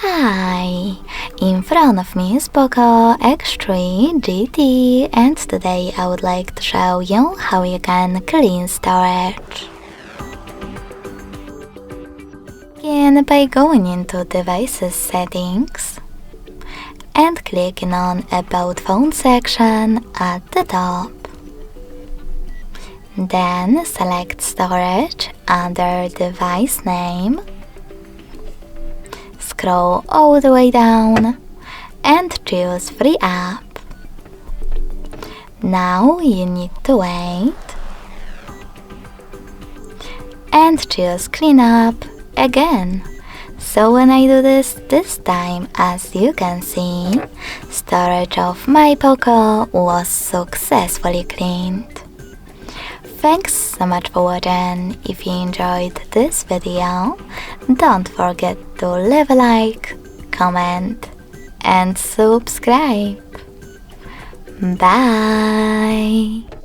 Hi, in front of me is POCO X3 GT, and today I would like to show you how you can clean storage. Begin by going into Devices Settings and clicking on About Phone section at the top. Then select Storage under Device Name. Scroll all the way down and choose Free Up. Now you need to wait and choose Clean Up again. So when I do this time, as you can see, storage of my POCO was successfully cleaned. Thanks so much for watching. If you enjoyed this video, don't forget to leave a like, comment and subscribe. Bye!